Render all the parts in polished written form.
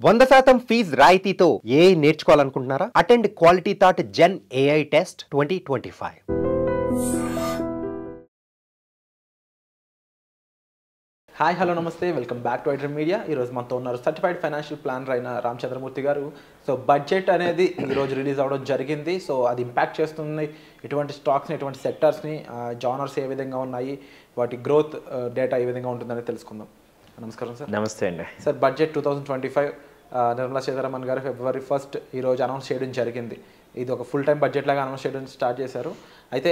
100% fee రాయితీతో AI నేర్చుకోవాలనుకుంటున్నారా? Attend quality thought gen AI test 2025. Hi hello namaste welcome back to iDream media. ఈరోజు మనతో ఉన్నారు సర్టిఫైడ్ ఫైనాన్షియల్ ప్లానర్ అయిన రామచంద్రమూర్తి గారు. సో బడ్జెట్ అనేది ఈరోజు రిలీజ్ అవ్వడం జరిగింది. సో అది ఇంపాక్ట్ చేస్తుంది ఎటువంటి స్టాక్స్ని, ఎటువంటి సెక్టార్స్ని, జానర్స్ ఏ విధంగా ఉన్నాయి, వాటి గ్రోత్ డేటా ఏ విధంగా ఉంటుందని తెలుసుకుందాం. నమస్కారం సార్. నమస్తే అండి సార్. బడ్జెట్ 2025 నిర్మలా సీతారామన్ గారు February 1 ఈరోజు అనౌన్స్ చేయడం జరిగింది. ఇది ఒక ఫుల్ టైం బడ్జెట్ లాగా అనౌన్స్ చేయడం స్టార్ట్ చేశారు. అయితే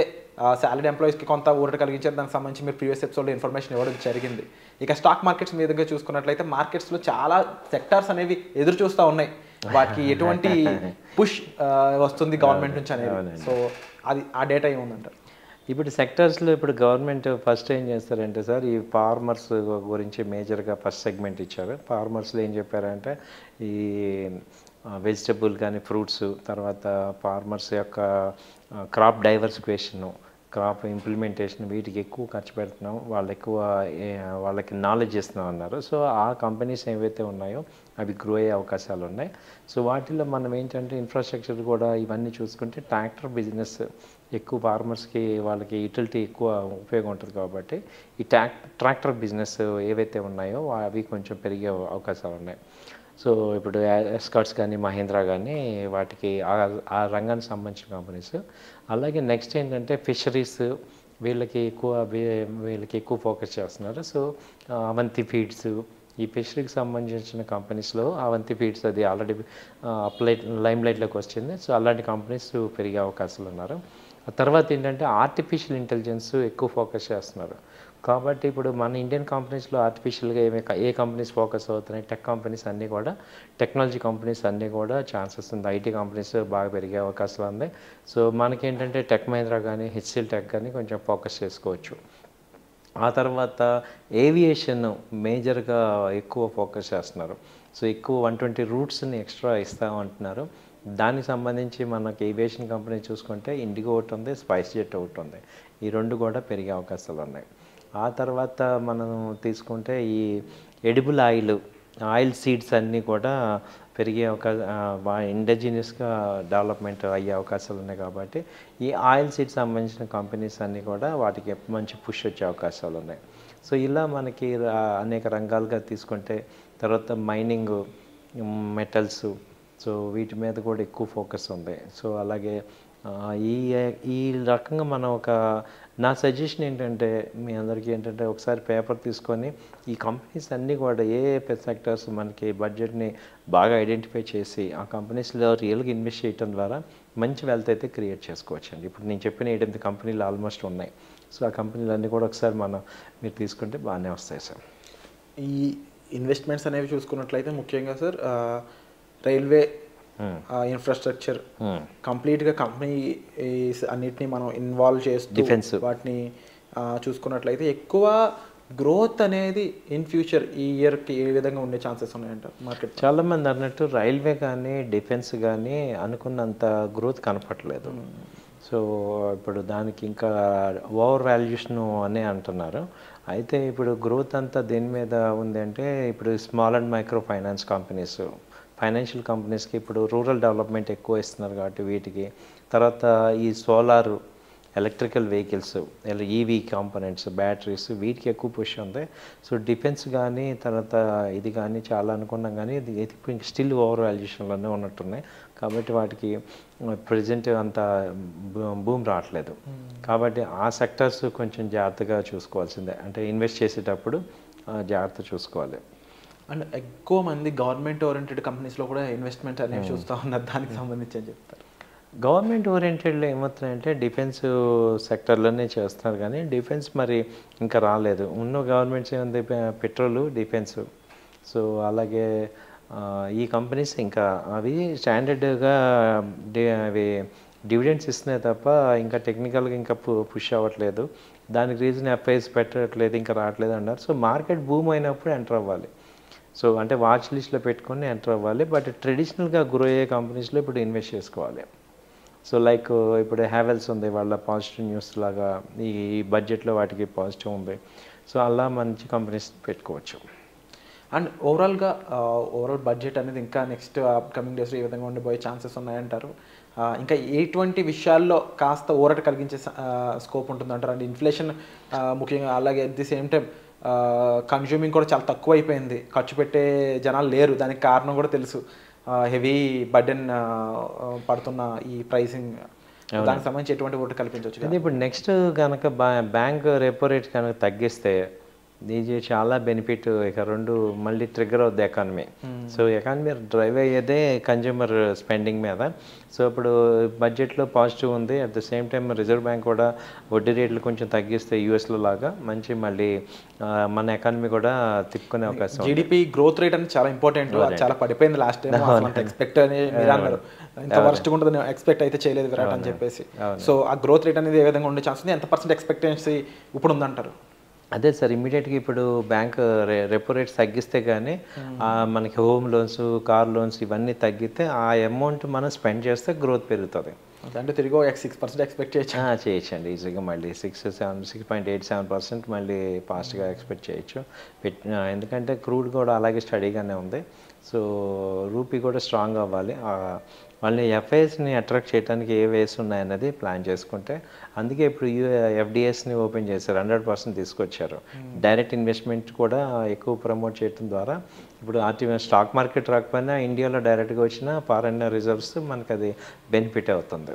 సాలరీ ఎంప్లాయీస్కి కొంత ఊరట కలిగించారు. దానికి సంబంధించి మీరు ప్రీవియస్ ఎపిసోడ్లో ఇన్ఫర్మేషన్ ఇవ్వడం జరిగింది. ఇక స్టాక్ మార్కెట్స్ మీదుగా చూసుకున్నట్లయితే మార్కెట్స్లో చాలా సెక్టార్స్ అనేవి ఎదురు చూస్తూ ఉన్నాయి, వాటికి ఎటువంటి పుష్ వస్తుంది గవర్నమెంట్ నుంచి అనేది. సో అది ఆ డేటా ఏముందంటారు? ఇప్పుడు సెక్టర్స్లో ఇప్పుడు గవర్నమెంట్ ఫస్ట్ ఏం చేస్తారంటే సార్, ఈ ఫార్మర్స్ గురించి మేజర్గా ఫస్ట్ సెగ్మెంట్ ఇచ్చారు. ఫార్మర్స్లో ఏం చెప్పారంటే ఈ వెజిటబుల్ కానీ ఫ్రూట్స్, తర్వాత ఫార్మర్స్ యొక్క క్రాప్ డైవర్సిఫికేషను, క్రాప్ ఇంప్లిమెంటేషన్, వీటికి ఎక్కువ ఖర్చు పెడుతున్నాం, వాళ్ళకి నాలెడ్జ్ ఇస్తున్నాం అన్నారు. సో ఆ కంపెనీస్ ఏవైతే ఉన్నాయో అవి గ్రో అయ్యే అవకాశాలు ఉన్నాయి. సో వాటిల్లో మనం ఏంటంటే ఇన్ఫ్రాస్ట్రక్చర్ కూడా ఇవన్నీ చూసుకుంటే ట్రాక్టర్ బిజినెస్ ఎక్కువ ఫార్మర్స్కి, వాళ్ళకి యూటిలిటీ ఎక్కువ ఉపయోగం ఉంటుంది కాబట్టి ఈ ట్రాక్టర్ బిజినెస్ ఏవైతే ఉన్నాయో అవి కొంచెం పెరిగే అవకాశాలు ఉన్నాయి. సో ఇప్పుడు ఎస్కాట్స్ కానీ మహీంద్రా కానీ వాటికి ఆ రంగానికి సంబంధించిన కంపెనీస్. అలాగే నెక్స్ట్ ఏంటంటే ఫిషరీస్, వీళ్ళకి ఎక్కువ ఫోకస్ చేస్తున్నారు. సో అవంతి ఫీడ్స్, ఈ ఫిషరీకి సంబంధించిన కంపెనీస్లో అవంతి ఫీడ్స్ అది ఆల్రెడీ లైమ్ లైట్లోకి వచ్చింది. సో అలాంటి కంపెనీస్ పెరిగే అవకాశాలు ఉన్నారు. ఆ తర్వాత ఏంటంటే ఆర్టిఫిషియల్ ఇంటెలిజెన్స్ ఎక్కువ ఫోకస్ చేస్తున్నారు కాబట్టి ఇప్పుడు మన ఇండియన్ కంపెనీస్లో ఆర్టిఫిషియల్గా ఏ కంపెనీస్ ఫోకస్ అవుతున్నాయి, టెక్ కంపెనీస్ అన్నీ కూడా, టెక్నాలజీ కంపెనీస్ అన్నీ కూడా ఛాన్సెస్ ఉంది. ఐటీ కంపెనీస్ బాగా పెరిగే అవకాశాలు ఉన్నాయి. సో మనకేంటంటే టెక్ మహీంద్రా కానీ హెచ్సిఎల్ టెక్ కానీ కొంచెం ఫోకస్ చేసుకోవచ్చు. ఆ తర్వాత ఏవియేషన్ మేజర్గా ఎక్కువ ఫోకస్ చేస్తున్నారు. సో ఎక్కువ 120 రూట్స్ని ఎక్స్ట్రా ఇస్తామంటున్నారు. దానికి సంబంధించి మనకి ఏవియేషన్ కంపెనీ చూసుకుంటే ఇండిగో ఒకటి ఉంది, స్పైస్ జెట్ ఒకటి ఉంది. ఈ రెండు కూడా పెరిగే అవకాశాలు ఉన్నాయి. ఆ తర్వాత మనం తీసుకుంటే ఈ ఎడిబుల్ ఆయిల్ సీడ్స్ అన్నీ కూడా పెరిగే ఇండిజినియస్గా డెవలప్మెంట్ అయ్యే అవకాశాలు ఉన్నాయి కాబట్టి ఈ ఆయిల్ సీడ్స్ సంబంధించిన కంపెనీస్ అన్నీ కూడా వాటికి మంచి పుష్ వచ్చే అవకాశాలు ఉన్నాయి. సో ఇలా మనకి అనేక రంగాలుగా తీసుకుంటే తర్వాత మైనింగ్, మెటల్స్, సో వీటి మీద కూడా ఎక్కువ ఫోకస్ ఉంది. సో అలాగే ఈ రకంగా మనం నా సజెషన్ ఏంటంటే మీ అందరికీ ఏంటంటే ఒకసారి పేపర్ తీసుకొని ఈ కంపెనీస్ అన్నీ కూడా ఏ సెక్టర్స్ మనకి బడ్జెట్ని బాగా ఐడెంటిఫై చేసి ఆ కంపెనీస్లో రియల్గా ఇన్వెస్ట్ చేయడం ద్వారా మంచి వెల్త్ అయితే క్రియేట్ చేసుకోవచ్చు అండి. ఇప్పుడు నేను చెప్పిన 8 కంపెనీలు ఆల్మోస్ట్ ఉన్నాయి. సో ఆ కంపెనీలు అన్నీ కూడా ఒకసారి మీరు తీసుకుంటే బాగానే వస్తాయి సార్. ఈ ఇన్వెస్ట్మెంట్స్ అనేవి చూసుకున్నట్లయితే ముఖ్యంగా సార్ రైల్వే, ఇన్ఫ్రాస్ట్రక్చర్, కంప్లీట్గా కంపెనీస్ అన్నిటిని మనం ఇన్వాల్వ్ చేస్తూ డిఫెన్స్ వాటిని చూసుకున్నట్లయితే ఎక్కువ గ్రోత్ అనేది ఇన్ ఫ్యూచర్ ఈ ఇయర్కి ఏ విధంగా ఉండే ఛాన్సెస్ ఉన్నాయంటారు మార్కెట్? చాలామంది అన్నట్టు రైల్వే కానీ డిఫెన్స్ కానీ అనుకున్నంత గ్రోత్ కనపట్లేదు. సో ఇప్పుడు దానికి ఇంకా ఓవర్ వాల్యుయేషన్ అనే అంటున్నారు. అయితే ఇప్పుడు గ్రోత్ అంతా దేని మీద ఉంది అంటే ఇప్పుడు small and micro finance companies, financial కంపెనీస్కి ఇప్పుడు రూరల్ డెవలప్మెంట్ ఎక్కువ ఇస్తున్నారు కాబట్టి వీటికి, తర్వాత ఈ solar, electrical vehicles, EV components, batteries, వీటికి ఎక్కువ పుష్ ఉంది. సో డిఫెన్స్ కానీ తర్వాత ఇది కానీ చాలా అనుకున్నాం కానీ ఇది స్టిల్ ఓవర్ వాల్యుయేషన్లోనే ఉన్నట్టున్నాయి కాబట్టి వాటికి ప్రజెంట్ అంత బూమ్ రావట్లేదు. కాబట్టి ఆ సెక్టర్స్ కొంచెం జాగ్రత్తగా చూసుకోవాల్సిందే, అంటే ఇన్వెస్ట్ చేసేటప్పుడు జాగ్రత్త చూసుకోవాలి. అండ్ ఎక్కువ మంది గవర్నమెంట్ ఓరియంటెడ్ కంపెనీస్లో కూడా ఇన్వెస్ట్మెంట్ అనేవి చూస్తూ ఉన్నారు. దానికి సంబంధించి అని చెప్తారు? గవర్నమెంట్ ఓరియంటెడ్లో ఏమవుతుందంటే డిఫెన్స్ సెక్టర్లోనే చేస్తున్నారు కానీ డిఫెన్స్ మరి ఇంకా రాలేదు. ఉన్న గవర్నమెంట్స్ ఏముంది, పెట్రోలు, డిఫెన్స్. సో అలాగే ఈ కంపెనీస్ ఇంకా అవి స్టాండర్డ్గా అవి డివిడెండ్స్ ఇస్తున్నాయి తప్ప ఇంకా టెక్నికల్గా ఇంకా పుష్ అవ్వట్లేదు. దానికి రీజన్ ఎఫ్ఐఎస్ పెట్టట్లేదు, ఇంకా రావట్లేదు అన్నారు. సో మార్కెట్ బూమ్ అయినప్పుడు ఎంటర్ అవ్వాలి. సో అంటే వాచ్ లిస్ట్లో పెట్టుకొని ఎంటర్ అవ్వాలి. బట్ ట్రెడిషనల్గా గ్రో అయ్యే కంపెనీస్లో ఇప్పుడు ఇన్వెస్ట్ చేసుకోవాలి. సో లైక్ ఇప్పుడు హ్యావెల్స్ ఉంది, వాళ్ళ పాజిటివ్ న్యూస్ లాగా ఈ బడ్జెట్లో వాటికి పాజిటివ్ ఉంది. సో అలా మంచి కంపెనీస్ పెట్టుకోవచ్చు. అండ్ ఓవరాల్ బడ్జెట్ అనేది ఇంకా నెక్స్ట్ అప్కమింగ్ డేస్లో ఏ విధంగా ఉండిపోయే ఛాన్సెస్ ఉన్నాయంటారు? ఇంకా ఎటువంటి విషయాల్లో కాస్త ఊరట కలిగించే స్కోప్ ఉంటుందంటారు? అండ్ ఇన్ఫ్లేషన్ ముఖ్యంగా, అలాగే at the same time consuming కూడా చాలా తక్కువ అయిపోయింది, ఖర్చు పెట్టే జనాలు లేరు, దానికి కారణం కూడా తెలుసు, హెవీ బర్డెన్ పడుతున్న ఈ ప్రైసింగ్, దానికి సంబంధించి ఎటువంటి ఊరట కల్పించవచ్చు? అది ఇప్పుడు నెక్స్ట్ కనుక బ్యాంక్ రెపో రేట్ కనుక తగ్గిస్తే ఇది చాలా బెనిఫిట్, ఇక రెండు మళ్ళీ ట్రిగర్ అవుద్ది ఎకానమీ. సో ఎకానమీ డ్రైవ్ అయ్యేదే కన్జ్యూమర్ స్పెండింగ్ మీద. సో ఇప్పుడు బడ్జెట్లో పాజిటివ్ ఉంది. At the same time reserve bank కూడా వడ్డీ రేట్లు కొంచెం తగ్గిస్తే యూఎస్లో లాగా మంచి మళ్ళీ మన ఎకానమీ కూడా తిప్పుకునే అవకాశం. జీడిపి గ్రోత్ రేట్ అనేది చాలా ఇంపార్టెంట్, చాలా పడిపోయింది లాస్ట్ టైం, ఎక్స్పెక్ట్ అని మీరు అన్నారు, ఇంత వర్స్ట్ ఉంటుంది ఎక్స్పెక్ట్ అయితే చేయలేదు విరాట్ అని చెప్పేసి. సో ఆ గ్రోత్ రేట్ అనేది ఏ విధంగా ఉండే ఛాన్స్ ఉంది, ఎంత పర్సెంట్ ఎక్స్పెక్టెన్సీ ఇప్పుడు ఉందంటారు? అదే సార్, ఇమీడియట్గా ఇప్పుడు బ్యాంక్ రెపో రేట్స్ తగ్గిస్తే కానీ మనకి హోమ్ లోన్స్, కార్ లోన్స్ ఇవన్నీ తగ్గితే ఆ అమౌంట్ మనం స్పెండ్ చేస్తే గ్రోత్ పెరుగుతుంది. అంటే తిరిగి 6% ఎక్స్పెక్ట్ చేయొచ్చండి ఈజీగా, మళ్ళీ 6.87% మళ్ళీ ఫాస్ట్గా ఎక్స్పెక్ట్ చేయొచ్చు. ఎందుకంటే క్రూడ్ కూడా అలాగే స్టడీగానే ఉంది. సో రూపీ కూడా స్ట్రాంగ్ అవ్వాలి, మళ్ళీ ఎఫ్ఐఎస్ని అట్రాక్ట్ చేయడానికి ఏ వేస్ ఉన్నాయన్నది ప్లాన్ చేసుకుంటే, అందుకే ఇప్పుడు ఎఫ్డిఎస్ని ఓపెన్ చేశారు, 100% తీసుకొచ్చారు. డైరెక్ట్ ఇన్వెస్ట్మెంట్ కూడా ఎక్కువ ప్రమోట్ చేయడం ద్వారా ఇప్పుడు స్టాక్ మార్కెట్ రాకపోయినా ఇండియాలో డైరెక్ట్గా వచ్చిన ఫారెన్ రిజర్వ్స్ మనకి అది బెనిఫిట్ అవుతుంది.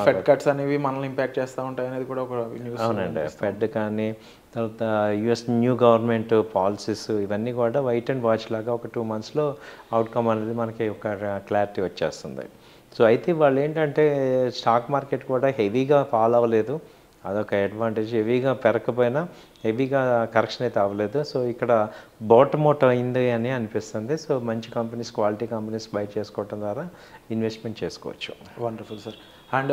ఫెడ్ కట్స్ అనేవి మనల్ని ఇంపాక్ట్ చేస్తూ ఉంటాయి అనేది కూడా ఒక న్యూస్. అవునండి, ఫెడ్ కానీ తర్వాత యుఎస్ న్యూ గవర్నమెంట్ పాలసీస్ ఇవన్నీ కూడా వైట్ అండ్ వాచ్ లాగా ఒక 2 monthsలో అవుట్కమ్ అనేది మనకి ఒక క్లారిటీ వచ్చేస్తుంది. సో అయితే వాళ్ళు ఏంటంటే స్టాక్ మార్కెట్ కూడా హెవీగా ఫాలో అవ్వలేదు, అదొక అడ్వాంటేజ్. హెవీగా పెరగకపోయినా హెవీగా కరెక్షన్ అయితే అవ్వలేదు. సో ఇక్కడ బాటమ్ అవుట్ అయింది అని అనిపిస్తుంది. సో మంచి కంపెనీస్, క్వాలిటీ కంపెనీస్ బై చేసుకోవడం ద్వారా ఇన్వెస్ట్మెంట్ చేసుకోవచ్చు. Wonderful sir. అండ్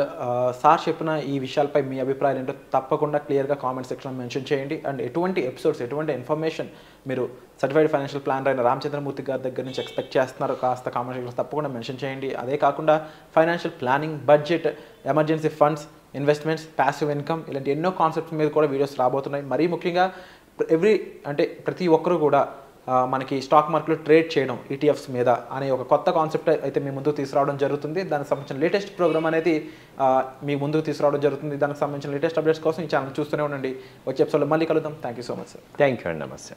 సార్ చెప్పిన ఈ విషయాలపై మీ అభిప్రాయాలు ఏంటో తప్పకుండా క్లియర్గా కామెంట్ సెక్షన్లో మెన్షన్ చేయండి. అండ్ ఎటువంటి ఎపిసోడ్స్, ఎటువంటి ఇన్ఫర్మేషన్ మీరు సర్టిఫైడ్ ఫైనాన్షియల్ ప్లానర్ అయిన రామచంద్రమూర్తి గారి దగ్గర నుంచి ఎక్స్పెక్ట్ చేస్తున్నారు, కాస్త కామెంట్ సెక్షన్లో తప్పకుండా మెన్షన్ చేయండి. అదే కాకుండా financial planning, budget, emergency funds, investments, passive income ఇలాంటి ఎన్నో కాన్సెప్ట్స్ మీద కూడా వీడియోస్ రాబోతున్నాయి. మరీ ముఖ్యంగా ప్రతి ఒక్కరూ కూడా మనకి స్టాక్ మార్కెట్లో ట్రేడ్ చేయడం ఈటీఎఫ్స్ మీద అనే ఒక కొత్త కాన్సెప్ట్ అయితే మీ ముందుకు తీసుకురావడం జరుగుతుంది. దానికి సంబంధించిన లేటెస్ట్ ప్రోగ్రామ్ అనేది మీ ముందుకు తీసుకురావడం జరుగుతుంది. దానికి సంబంధించిన లేటెస్ట్ అప్డేట్స్ కోసం ఈ ఛానల్ చూస్తూనే ఉండండి. వచ్చే ఎపిసోడ్లో మళ్ళీ కలుద్దాం. Thank you so much sir. Thank you అండి, నమస్తే.